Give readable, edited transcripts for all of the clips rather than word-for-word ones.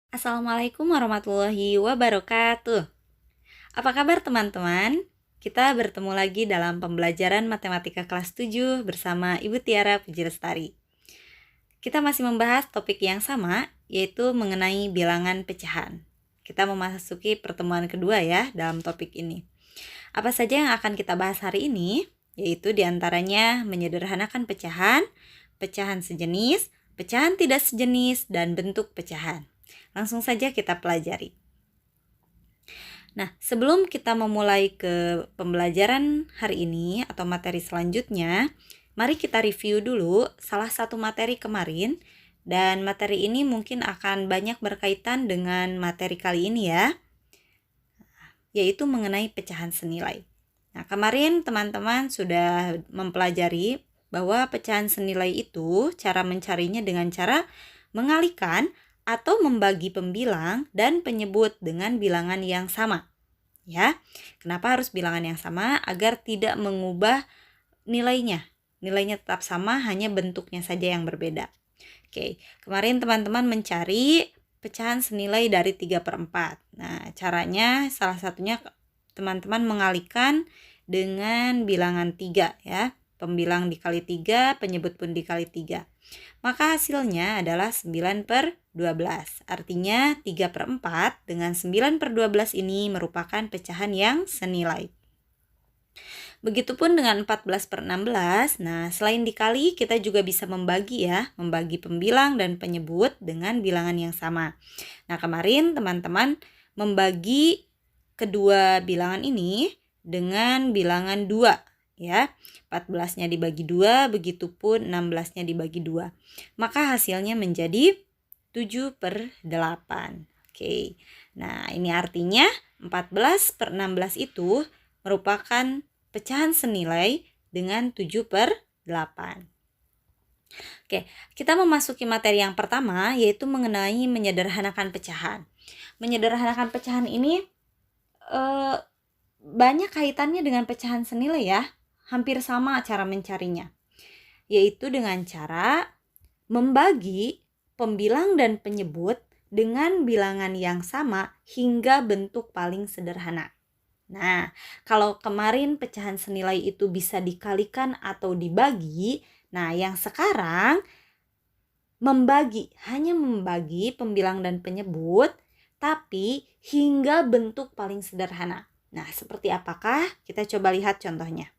Assalamualaikum warahmatullahi wabarakatuh. Apa kabar teman-teman? Kita bertemu lagi dalam pembelajaran matematika kelas 7 bersama Ibu Tiara Pujilestari. Kita masih membahas topik yang sama, yaitu mengenai bilangan pecahan. Kita memasuki pertemuan kedua ya dalam topik ini. Apa saja yang akan kita bahas hari ini? Yaitu diantaranya menyederhanakan pecahan, pecahan sejenis, pecahan tidak sejenis, dan bentuk pecahan. Langsung saja kita pelajari. Nah, sebelum kita memulai ke pembelajaran hari ini atau materi selanjutnya, mari kita review dulu salah satu materi kemarin, dan materi ini mungkin akan banyak berkaitan dengan materi kali ini ya, yaitu mengenai pecahan senilai. Nah, kemarin teman-teman sudah mempelajari bahwa pecahan senilai itu cara mencarinya dengan cara mengalihkan atau membagi pembilang dan penyebut dengan bilangan yang sama. Ya, kenapa harus bilangan yang sama? Agar tidak mengubah nilainya. Nilainya tetap sama, hanya bentuknya saja yang berbeda. Oke, kemarin teman-teman mencari pecahan senilai dari 3/4. Nah, caranya salah satunya teman-teman mengalihkan dengan bilangan 3 ya. Pembilang dikali 3, penyebut pun dikali 3. Maka hasilnya adalah 9/12. Artinya 3/4 dengan 9/12 ini merupakan pecahan yang senilai. Begitupun dengan 14/16. Nah, selain dikali, kita juga bisa membagi ya. Membagi pembilang dan penyebut dengan bilangan yang sama. Nah, kemarin teman-teman membagi kedua bilangan ini dengan bilangan 2. Ya, 14-nya dibagi 2, begitupun 16-nya dibagi 2. Maka hasilnya menjadi 7/8. Oke, nah ini artinya 14/16 itu merupakan pecahan senilai dengan 7/8. Oke, kita memasuki materi yang pertama, yaitu mengenai menyederhanakan pecahan. Menyederhanakan pecahan ini banyak kaitannya dengan pecahan senilai ya. Hampir sama cara mencarinya, yaitu dengan cara membagi pembilang dan penyebut dengan bilangan yang sama hingga bentuk paling sederhana. Nah, kalau kemarin pecahan senilai itu bisa dikalikan atau dibagi, nah yang sekarang hanya membagi pembilang dan penyebut, tapi hingga bentuk paling sederhana. Nah, seperti apakah? Kita coba lihat contohnya.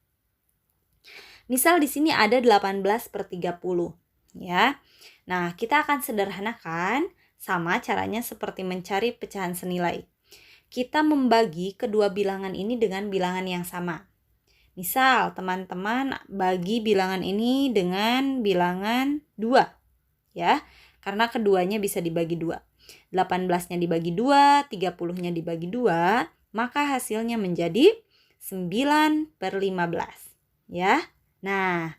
Misal di sini ada 18/30 ya. Nah, kita akan sederhanakan sama caranya seperti mencari pecahan senilai. Kita membagi kedua bilangan ini dengan bilangan yang sama. Misal, teman-teman bagi bilangan ini dengan bilangan 2 ya. Karena keduanya bisa dibagi 2. 18-nya dibagi 2, 30-nya dibagi 2, maka hasilnya menjadi 9/15 ya. Nah,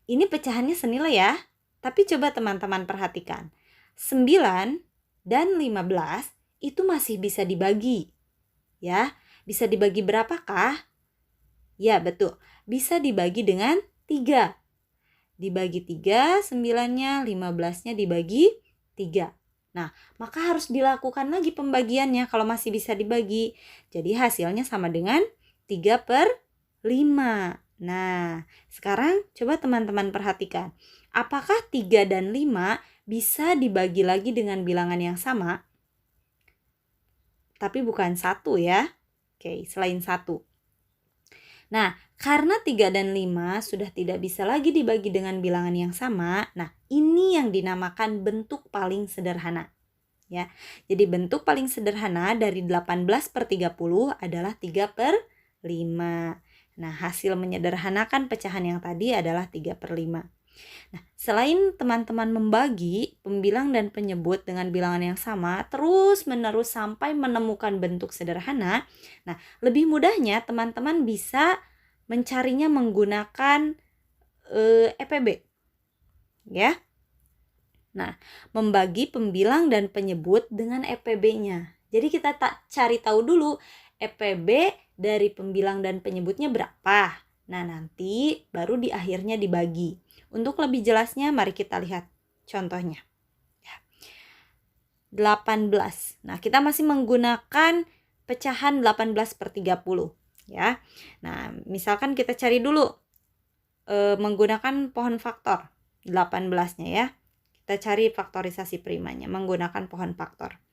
ini pecahannya senilai ya. Tapi coba teman-teman perhatikan. 9 dan 15 itu masih bisa dibagi. Ya, bisa dibagi berapakah? Ya, betul. Bisa dibagi dengan 3. Dibagi 3, 9-nya, 15-nya dibagi 3. Nah, maka harus dilakukan lagi pembagiannya kalau masih bisa dibagi. Jadi hasilnya sama dengan 3/5. Nah, sekarang coba teman-teman perhatikan. Apakah 3 dan 5 bisa dibagi lagi dengan bilangan yang sama? Tapi bukan 1 ya. Oke, selain 1. Nah, karena 3 dan 5 sudah tidak bisa lagi dibagi dengan bilangan yang sama, nah ini yang dinamakan bentuk paling sederhana. Ya, jadi bentuk paling sederhana dari 18/30 adalah 3/5. Nah, hasil menyederhanakan pecahan yang tadi adalah 3/5. Nah, selain teman-teman membagi pembilang dan penyebut dengan bilangan yang sama terus-menerus sampai menemukan bentuk sederhana, nah, lebih mudahnya teman-teman bisa mencarinya menggunakan EPB. Ya. Nah, membagi pembilang dan penyebut dengan EPB-nya. Jadi kita cari tahu dulu EPB dari pembilang dan penyebutnya berapa. Nah, nanti baru di akhirnya dibagi. Untuk lebih jelasnya, mari kita lihat contohnya. 18. Nah, kita masih menggunakan pecahan 18 per 30 ya. Nah, misalkan kita cari dulu menggunakan pohon faktor 18-nya ya. Kita cari faktorisasi primanya menggunakan pohon faktor.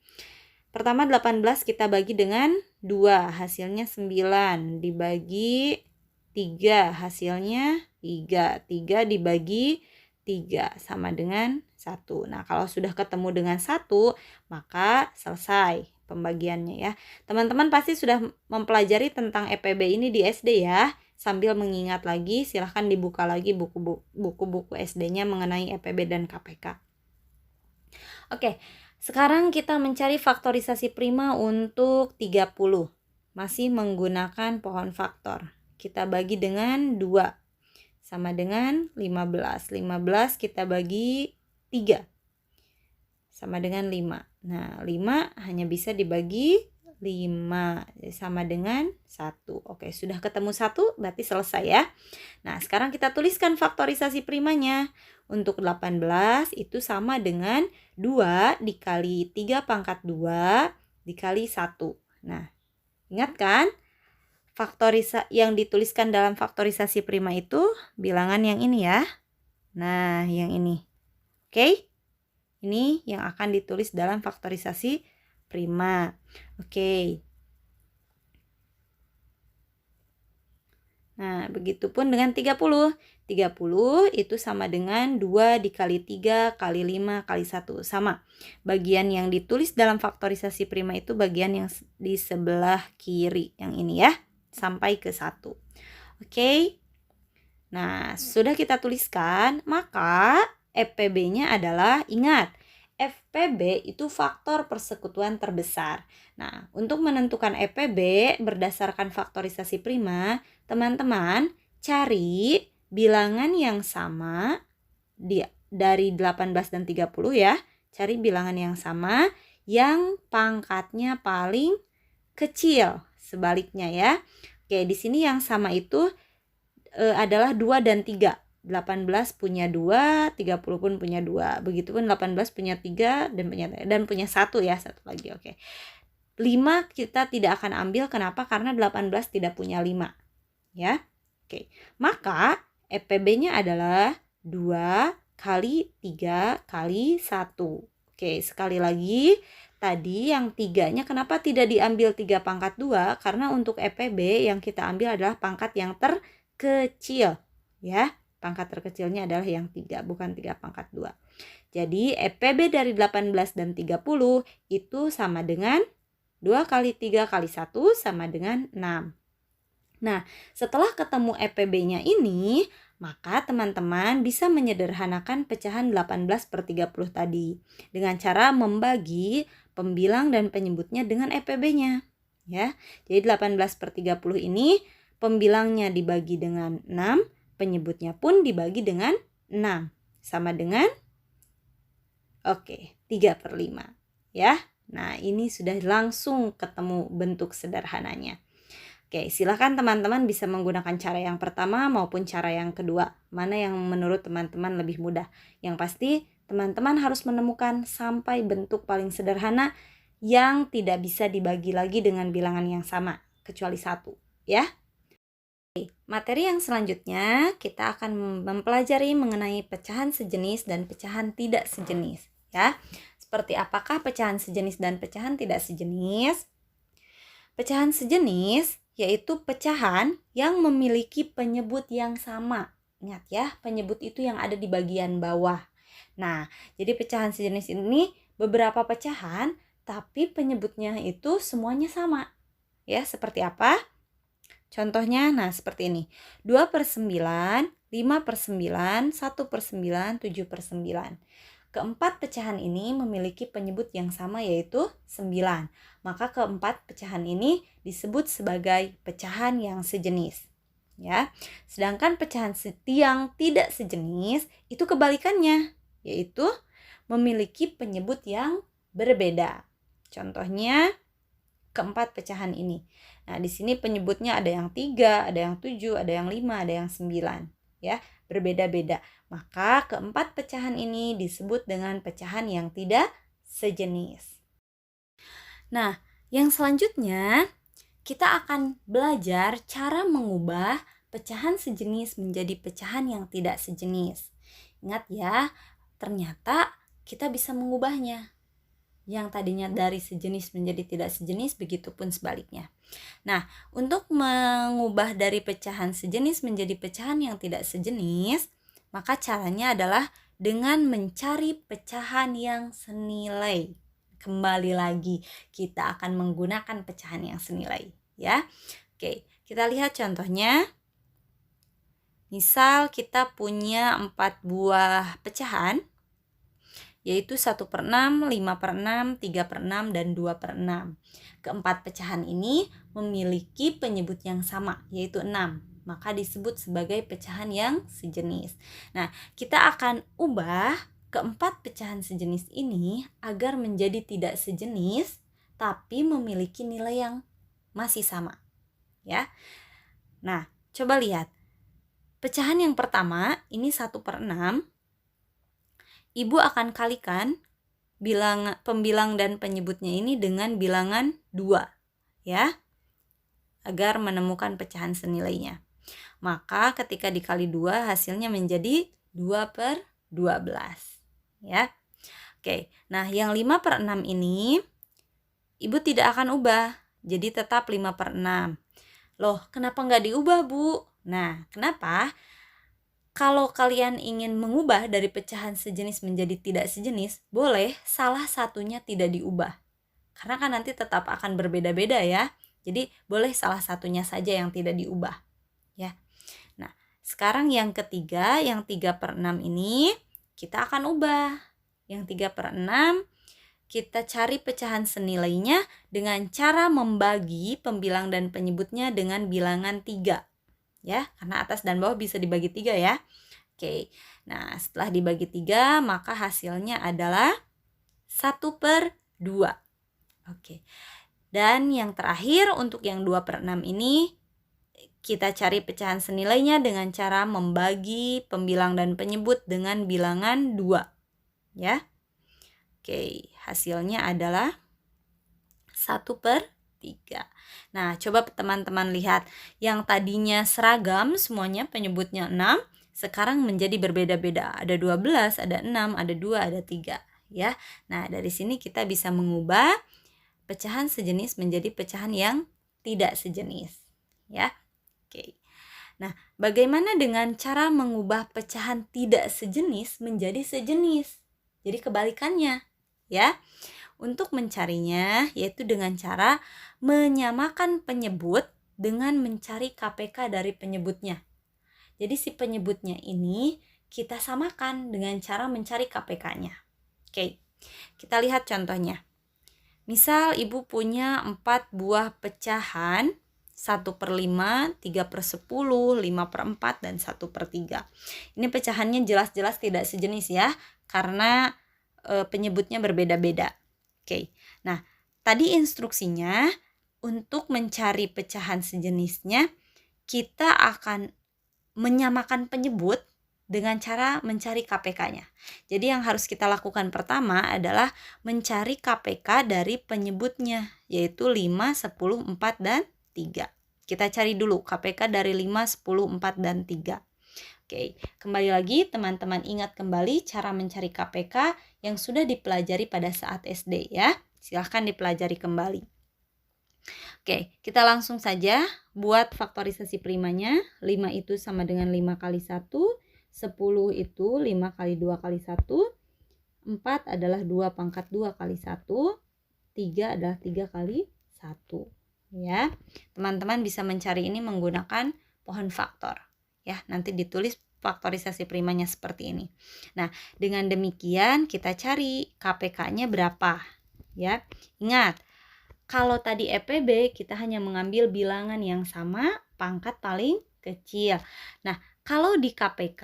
Pertama 18 kita bagi dengan 2, hasilnya 9. Dibagi 3, hasilnya 3. 3 dibagi 3 sama dengan 1. Nah, kalau sudah ketemu dengan 1, maka selesai pembagiannya ya. Teman-teman pasti sudah mempelajari tentang EPB ini di SD ya. Sambil mengingat lagi, silahkan dibuka lagi buku-buku SD-nya mengenai EPB dan KPK. Oke, sekarang kita mencari faktorisasi prima untuk 30. Masih menggunakan pohon faktor. Kita bagi dengan 2. Sama dengan 15. 15 kita bagi 3. Sama dengan 5. Nah, 5 hanya bisa dibagi 5. Sama dengan 1. Oke, sudah ketemu 1 berarti selesai ya. Nah, sekarang kita tuliskan faktorisasi primanya. Untuk 18 itu sama dengan 2 dikali 3 pangkat 2 dikali 1. Nah, ingat kan? Yang dituliskan dalam faktorisasi prima itu bilangan yang ini ya. Nah, yang ini. Oke? Ini yang akan ditulis dalam faktorisasi prima. Oke. Nah, begitupun dengan 30. 30 itu sama dengan 2 dikali 3 kali 5 kali 1. Sama. Bagian yang ditulis dalam faktorisasi prima itu bagian yang di sebelah kiri. Yang ini ya. Sampai ke 1. Oke. Nah, sudah kita tuliskan, maka FPB-nya adalah, ingat, FPB itu faktor persekutuan terbesar. Nah, untuk menentukan FPB berdasarkan faktorisasi prima, teman-teman cari bilangan yang sama dari 18 dan 30 ya. Cari bilangan yang sama yang pangkatnya paling kecil. Sebaliknya ya. Oke, di sini yang sama itu adalah 2 dan 3. 18 punya 2, 30 pun punya 2. Begitupun 18 punya 3 dan punya 1 ya, satu lagi. Oke. 5 kita tidak akan ambil, kenapa? Karena 18 tidak punya 5. Ya. Oke. Maka FPB-nya adalah 2 kali 3 kali 1. Oke, sekali lagi. Tadi yang 3-nya kenapa tidak diambil 3 pangkat 2? Karena untuk FPB yang kita ambil adalah pangkat yang terkecil. Ya, pangkat terkecilnya adalah yang 3, bukan 3 pangkat 2. Jadi FPB dari 18 dan 30 itu sama dengan 2 kali 3 kali 1 sama dengan 6. Nah, setelah ketemu FPB-nya ini, maka teman-teman bisa menyederhanakan pecahan 18 per 30 tadi dengan cara membagi pembilang dan penyebutnya dengan FPB-nya. Ya, jadi 18 per 30 ini pembilangnya dibagi dengan 6, penyebutnya pun dibagi dengan 6. Sama dengan 3 per 5. Ya, nah ini sudah langsung ketemu bentuk sederhananya. Oke, silakan teman-teman bisa menggunakan cara yang pertama maupun cara yang kedua. Mana yang menurut teman-teman lebih mudah. Yang pasti teman-teman harus menemukan sampai bentuk paling sederhana yang tidak bisa dibagi lagi dengan bilangan yang sama, kecuali 1. Ya. Oke, materi yang selanjutnya kita akan mempelajari mengenai pecahan sejenis dan pecahan tidak sejenis. Ya. Seperti apakah pecahan sejenis dan pecahan tidak sejenis? Pecahan sejenis yaitu pecahan yang memiliki penyebut yang sama. Ingat ya, penyebut itu yang ada di bagian bawah. Nah, jadi pecahan sejenis ini beberapa pecahan, tapi penyebutnya itu semuanya sama. Ya, seperti apa? Contohnya, nah seperti ini. 2 per 9, 5 per 9, 1 per 9, 7 per 9. Keempat pecahan ini memiliki penyebut yang sama yaitu 9. Maka keempat pecahan ini disebut sebagai pecahan yang sejenis. Ya. Sedangkan pecahan yang tidak sejenis itu kebalikannya, yaitu memiliki penyebut yang berbeda. Contohnya keempat pecahan ini. Nah, di sini penyebutnya ada yang 3, ada yang 7, ada yang 5, ada yang 9. Ya, berbeda-beda. Maka keempat pecahan ini disebut dengan pecahan yang tidak sejenis. Nah, yang selanjutnya kita akan belajar cara mengubah pecahan sejenis menjadi pecahan yang tidak sejenis. Ingat ya, ternyata kita bisa mengubahnya. Yang tadinya dari sejenis menjadi tidak sejenis, begitupun sebaliknya. Nah, untuk mengubah dari pecahan sejenis menjadi pecahan yang tidak sejenis, maka caranya adalah dengan mencari pecahan yang senilai. Kembali lagi, kita akan menggunakan pecahan yang senilai, ya. Oke, kita lihat contohnya. Misal kita punya 4 buah pecahan, yaitu 1/6, 5/6, 3/6, dan 2/6. Keempat pecahan ini memiliki penyebut yang sama, yaitu 6. Maka disebut sebagai pecahan yang sejenis. Nah, kita akan ubah keempat pecahan sejenis ini agar menjadi tidak sejenis, tapi memiliki nilai yang masih sama. Ya. Nah, coba lihat. Pecahan yang pertama, ini 1/6. Ibu akan kalikan pembilang dan penyebutnya ini dengan bilangan 2, ya, agar menemukan pecahan senilainya. Maka ketika dikali 2 hasilnya menjadi 2/12, ya. Oke, nah yang 5/6 ini ibu tidak akan ubah, jadi tetap 5/6. Loh, kenapa nggak diubah, Bu? Nah, kenapa? Kalau kalian ingin mengubah dari pecahan sejenis menjadi tidak sejenis, boleh salah satunya tidak diubah. Karena kan nanti tetap akan berbeda-beda ya. Jadi boleh salah satunya saja yang tidak diubah. Ya. Nah, sekarang yang ketiga, yang 3/6 ini kita akan ubah. Yang 3/6 kita cari pecahan senilainya dengan cara membagi pembilang dan penyebutnya dengan bilangan 3. Ya, karena atas dan bawah bisa dibagi 3 ya. Oke, nah setelah dibagi 3 maka hasilnya adalah 1/2. Oke, dan yang terakhir untuk yang 2/6 ini kita cari pecahan senilainya dengan cara membagi pembilang dan penyebut dengan bilangan 2. Ya, oke, hasilnya adalah 1/3. Nah, coba teman-teman lihat, yang tadinya seragam semuanya penyebutnya 6, sekarang menjadi berbeda-beda. Ada 12, ada 6, ada 2, ada 3, ya. Nah, dari sini kita bisa mengubah pecahan sejenis menjadi pecahan yang tidak sejenis, ya. Oke. Nah, bagaimana dengan cara mengubah pecahan tidak sejenis menjadi sejenis? Jadi kebalikannya, ya. Untuk mencarinya yaitu dengan cara menyamakan penyebut dengan mencari KPK dari penyebutnya. Jadi si penyebutnya ini kita samakan dengan cara mencari KPK-nya. Oke, kita lihat contohnya. Misal ibu punya 4 buah pecahan 1/5, 3/10, 5/4, dan 1/3. Ini pecahannya jelas-jelas tidak sejenis ya, karena penyebutnya berbeda-beda. Oke, nah tadi instruksinya untuk mencari pecahan sejenisnya kita akan menyamakan penyebut dengan cara mencari KPK-nya. Jadi yang harus kita lakukan pertama adalah mencari KPK dari penyebutnya, yaitu 5, 10, 4, dan 3. Kita cari dulu KPK dari 5, 10, 4, dan 3. Oke, kembali lagi teman-teman ingat kembali cara mencari KPK yang sudah dipelajari pada saat SD ya. Silahkan dipelajari kembali. Oke, kita langsung saja buat faktorisasi primanya. 5 itu sama dengan 5 kali 1, 10 itu 5 kali 2 kali 1, 4 adalah 2 pangkat 2 kali 1, 3 adalah 3 kali 1. Ya, teman-teman bisa mencari ini menggunakan pohon faktor. Ya, nanti ditulis faktorisasi primanya seperti ini. Nah, dengan demikian kita cari KPK-nya berapa. Ya, ingat, kalau tadi EPB kita hanya mengambil bilangan yang sama, pangkat paling kecil. Nah, kalau di KPK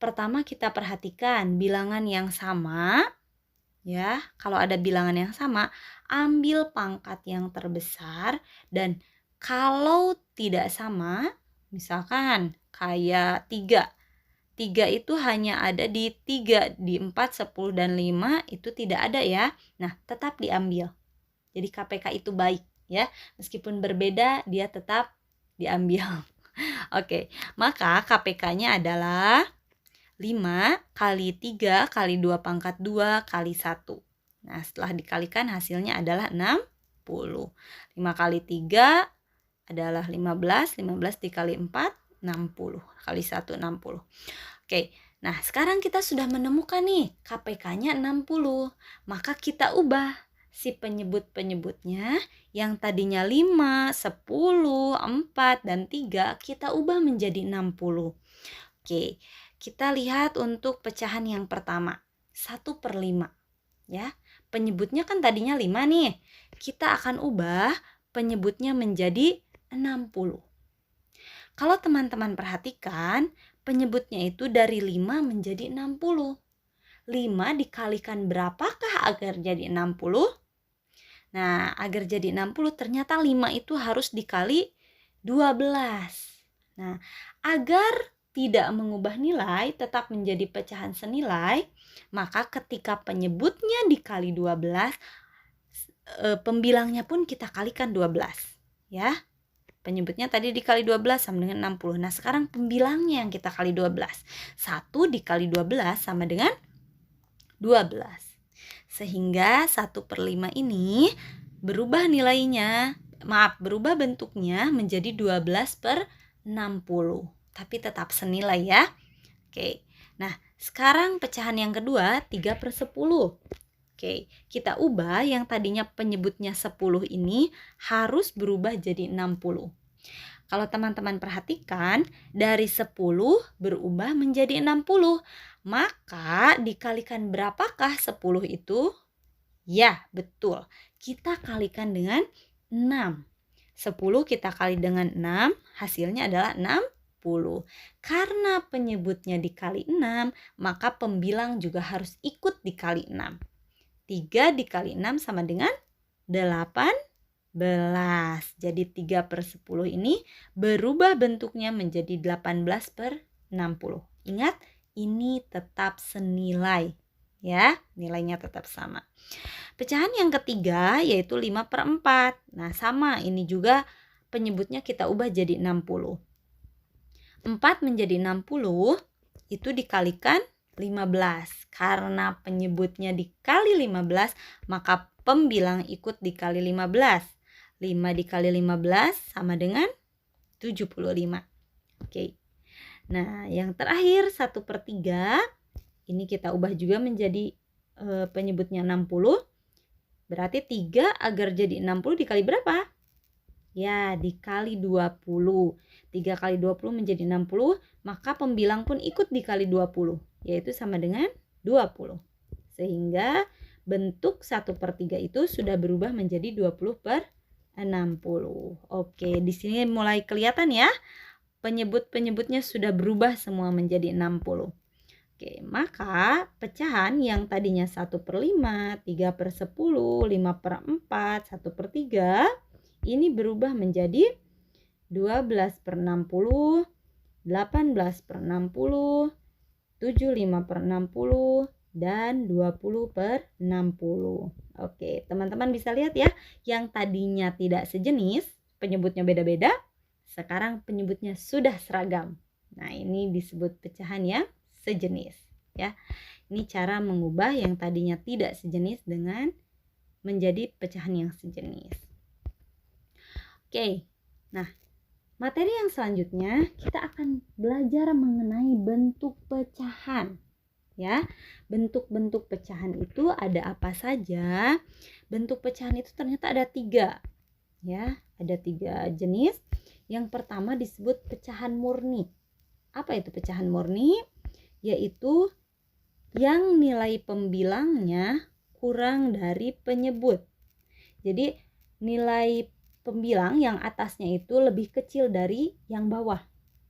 pertama kita perhatikan bilangan yang sama. Ya, kalau ada bilangan yang sama, ambil pangkat yang terbesar, dan kalau tidak sama, misalkan kayak 3, 3 itu hanya ada di 3, di 4, 10, dan 5 itu tidak ada ya. Nah, tetap diambil. Jadi KPK itu baik ya. Meskipun berbeda, dia tetap diambil. Oke, maka KPK-nya adalah 5 kali 3 kali 2 pangkat 2 kali 1. Nah, setelah dikalikan hasilnya adalah 60. 5 kali 3 adalah 15. 15 dikali 4, 60. Kali 1, 60. Oke, nah sekarang kita sudah menemukan nih KPK-nya 60. Maka kita ubah si penyebut-penyebutnya yang tadinya 5, 10, 4, dan 3 kita ubah menjadi 60. Oke, kita lihat untuk pecahan yang pertama 1/5 ya. Penyebutnya kan tadinya 5 nih. Kita akan ubah penyebutnya menjadi 60. Kalau teman-teman perhatikan, penyebutnya itu dari 5 menjadi 60. 5 dikalikan berapakah agar jadi 60? Nah, agar jadi 60 ternyata 5 itu harus dikali 12. Nah, agar tidak mengubah nilai, tetap menjadi pecahan senilai, maka ketika penyebutnya dikali 12, pembilangnya pun kita kalikan 12. Ya. Penyebutnya tadi dikali 12 sama dengan 60. Nah, sekarang pembilangnya yang kita kali 12. 1 dikali 12 sama dengan 12. Sehingga 1/5 ini berubah nilainya, berubah bentuknya menjadi 12/60. Tapi tetap senilai ya. Oke. Nah, sekarang pecahan yang kedua 3/10. Oke, kita ubah yang tadinya penyebutnya 10 ini harus berubah jadi 60. Kalau teman-teman perhatikan, dari 10 berubah menjadi 60. Maka dikalikan berapakah 10 itu? Ya, betul. Kita kalikan dengan 6. 10 kita kali dengan 6, hasilnya adalah 60. Karena penyebutnya dikali 6, maka pembilang juga harus ikut dikali 6. 3 dikali 6 sama dengan 18. Jadi 3/10 ini berubah bentuknya menjadi 18/60. Ingat, ini tetap senilai ya, nilainya tetap sama. Pecahan yang ketiga yaitu 5/4. Nah, sama, ini juga penyebutnya kita ubah jadi 60. 4 menjadi 60 itu dikalikan 15. Karena penyebutnya dikali 15, maka pembilang ikut dikali 15. 5 dikali 15 sama dengan 75. Oke. Nah, yang terakhir 1/3. Ini kita ubah juga menjadi penyebutnya 60. Berarti 3 agar jadi 60 dikali berapa? Ya, dikali 20. 3 kali 20 menjadi 60, maka pembilang pun ikut dikali 20. Yaitu sama dengan 20. Sehingga bentuk 1/3 itu sudah berubah menjadi 20/60. Oke, di sini mulai kelihatan ya. Penyebut-penyebutnya sudah berubah semua menjadi 60. Oke, maka pecahan yang tadinya 1/5, 3/10, 5/4, 1/3 ini berubah menjadi 12/60, 18/60, 75/60, dan 20/60. Oke, teman-teman bisa lihat ya, yang tadinya tidak sejenis, penyebutnya beda-beda, sekarang penyebutnya sudah seragam. Nah, ini disebut pecahan yang sejenis ya. Ini cara mengubah yang tadinya tidak sejenis dengan menjadi pecahan yang sejenis. Oke. Nah, materi yang selanjutnya kita akan belajar mengenai bentuk pecahan. Ya, bentuk-bentuk pecahan itu ada apa saja? Bentuk pecahan itu ternyata ada 3. Ya, ada 3 jenis. Yang pertama disebut pecahan murni. Apa itu pecahan murni? Yaitu yang nilai pembilangnya kurang dari penyebut. Jadi nilai pembilang yang atasnya itu lebih kecil dari yang bawah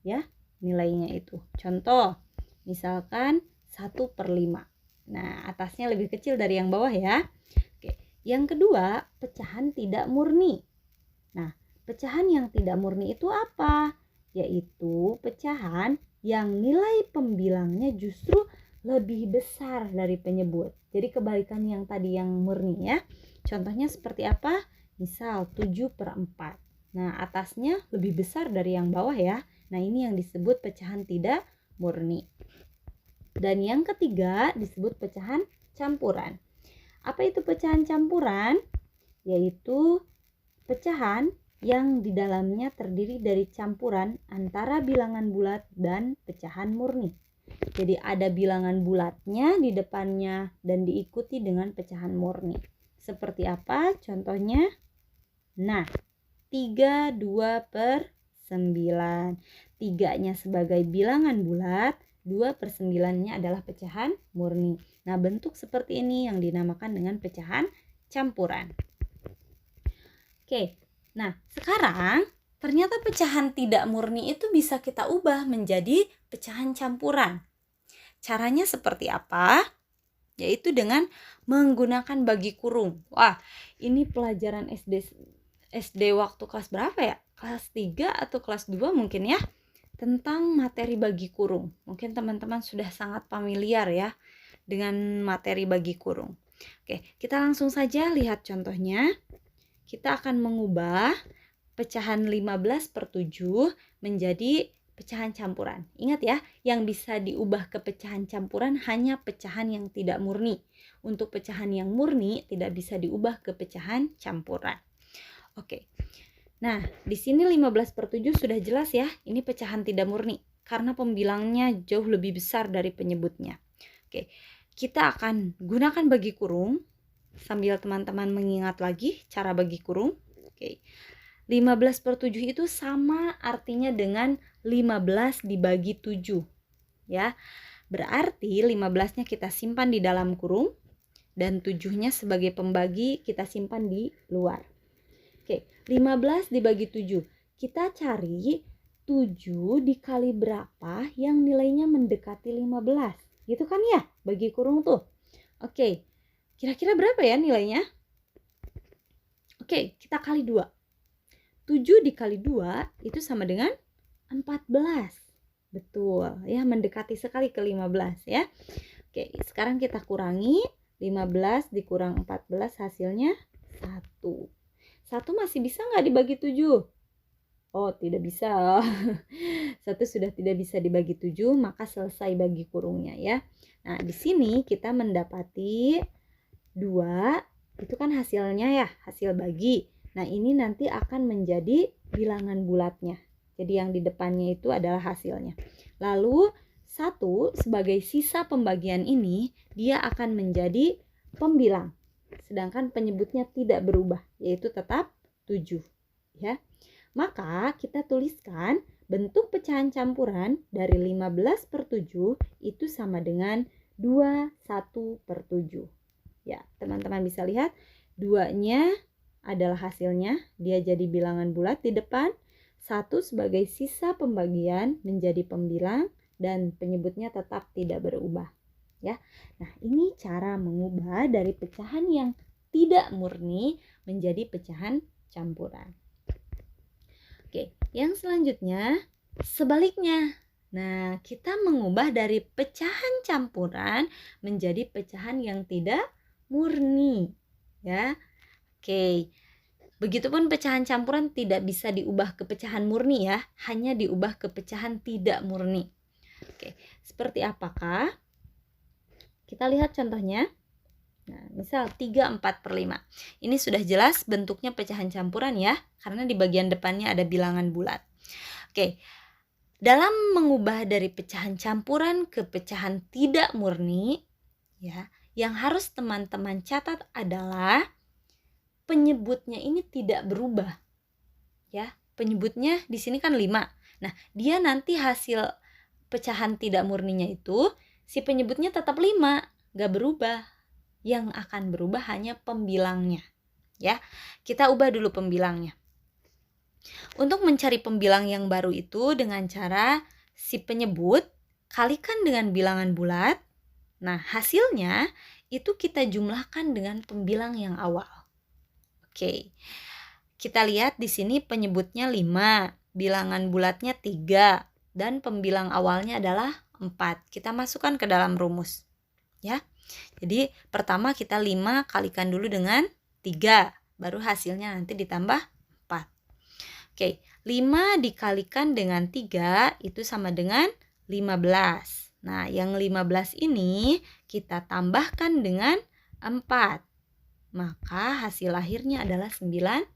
ya, nilainya itu. Contoh, misalkan 1/5. Nah, atasnya lebih kecil dari yang bawah ya. Oke. Yang kedua, pecahan tidak murni. Nah, pecahan yang tidak murni itu apa? Yaitu pecahan yang nilai pembilangnya justru lebih besar dari penyebut. Jadi kebalikan yang tadi yang murni ya. Contohnya seperti apa? Misal 7/4. Nah, atasnya lebih besar dari yang bawah ya. Nah, ini yang disebut pecahan tidak murni. Dan yang ketiga disebut pecahan campuran. Apa itu pecahan campuran? Yaitu pecahan yang di dalamnya terdiri dari campuran antara bilangan bulat dan pecahan murni. Jadi ada bilangan bulatnya di depannya dan diikuti dengan pecahan murni. Seperti apa contohnya? Nah, 32/9. 3-nya sebagai bilangan bulat, 2/9-nya adalah pecahan murni. Nah, bentuk seperti ini yang dinamakan dengan pecahan campuran. Oke, nah sekarang ternyata pecahan tidak murni itu bisa kita ubah menjadi pecahan campuran. Caranya seperti apa? Yaitu dengan menggunakan bagi kurung. Wah, ini pelajaran SD waktu kelas berapa ya? Kelas 3 atau kelas 2 mungkin ya? Tentang materi bagi kurung. Mungkin teman-teman sudah sangat familiar ya dengan materi bagi kurung. Oke, kita langsung saja lihat contohnya. Kita akan mengubah pecahan 15/7 menjadi pecahan campuran. Ingat ya, yang bisa diubah ke pecahan campuran hanya pecahan yang tidak murni. Untuk pecahan yang murni tidak bisa diubah ke pecahan campuran. Oke. Nah, di sini 15/7 sudah jelas ya, ini pecahan tidak murni karena pembilangnya jauh lebih besar dari penyebutnya. Oke, kita akan gunakan bagi kurung sambil teman-teman mengingat lagi cara bagi kurung. Oke. 15/7 itu sama artinya dengan 15 dibagi 7. Ya. Berarti 15-nya kita simpan di dalam kurung dan 7-nya sebagai pembagi kita simpan di luar. Oke, 15 dibagi 7. Kita cari 7 dikali berapa yang nilainya mendekati 15. Gitu kan ya, bagi kurung tuh. Oke, kira-kira berapa ya nilainya? Oke, kita kali 2. 7 dikali 2 itu sama dengan 14. Betul, ya mendekati sekali ke 15 ya. Oke, sekarang kita kurangi. 15 dikurang 14 hasilnya 1. 1 masih bisa nggak dibagi 7? Oh, tidak bisa. 1 sudah tidak bisa dibagi 7, maka selesai bagi kurungnya ya. Nah, di sini kita mendapati 2, itu kan hasilnya ya, hasil bagi. Nah, ini nanti akan menjadi bilangan bulatnya. Jadi yang di depannya itu adalah hasilnya. Lalu 1 sebagai sisa pembagian ini, dia akan menjadi pembilang. Sedangkan penyebutnya tidak berubah, yaitu tetap 7. Ya. Maka kita tuliskan bentuk pecahan campuran dari 15/7 itu sama dengan 21/7. Ya, teman-teman bisa lihat 2-nya adalah hasilnya, dia jadi bilangan bulat di depan, 1 sebagai sisa pembagian menjadi pembilang dan penyebutnya tetap tidak berubah. Ya. Nah, ini cara mengubah dari pecahan yang tidak murni menjadi pecahan campuran. Oke, yang selanjutnya sebaliknya. Nah, kita mengubah dari pecahan campuran menjadi pecahan yang tidak murni. Ya. Oke. Begitupun pecahan campuran tidak bisa diubah ke pecahan murni ya, hanya diubah ke pecahan tidak murni. Oke, seperti apakah? Kita lihat contohnya. Nah, misal 3/4/5. Ini sudah jelas bentuknya pecahan campuran ya, karena di bagian depannya ada bilangan bulat. Oke, dalam mengubah dari pecahan campuran ke pecahan tidak murni, ya, yang harus teman-teman catat adalah penyebutnya ini tidak berubah. Ya, penyebutnya di sini kan 5. Nah, dia nanti hasil pecahan tidak murninya itu si penyebutnya tetap 5, gak berubah. Yang akan berubah hanya pembilangnya. Ya, kita ubah dulu pembilangnya. Untuk mencari pembilang yang baru itu dengan cara si penyebut kalikan dengan bilangan bulat. Nah, hasilnya itu kita jumlahkan dengan pembilang yang awal. Oke. Kita lihat di sini penyebutnya 5, bilangan bulatnya 3. dan pembilang awalnya adalah 4. Kita masukkan ke dalam rumus. Ya. Jadi pertama kita 5 kalikan dulu dengan 3, baru hasilnya nanti ditambah 4. Oke, 5 dikalikan dengan 3 itu sama dengan 15. Nah, yang 15 ini kita tambahkan dengan 4. Maka hasil akhirnya adalah 19.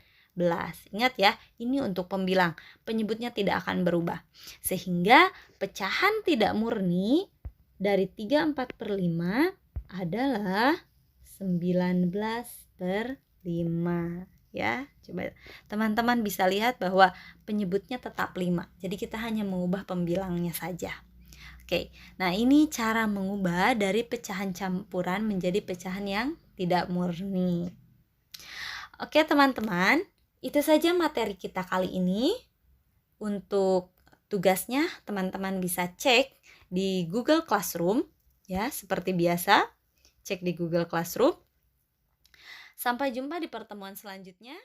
Ingat ya, ini untuk pembilang. Penyebutnya tidak akan berubah. Sehingga pecahan tidak murni dari 3/4/5 adalah 19/5. Ya, coba teman-teman bisa lihat bahwa penyebutnya tetap 5. Jadi kita hanya mengubah pembilangnya saja. Oke, nah ini cara mengubah dari pecahan campuran menjadi pecahan yang tidak murni. Oke teman-teman, itu saja materi kita kali ini. Untuk tugasnya teman-teman bisa cek di Google Classroom ya, seperti biasa. Cek di Google Classroom. Sampai jumpa di pertemuan selanjutnya.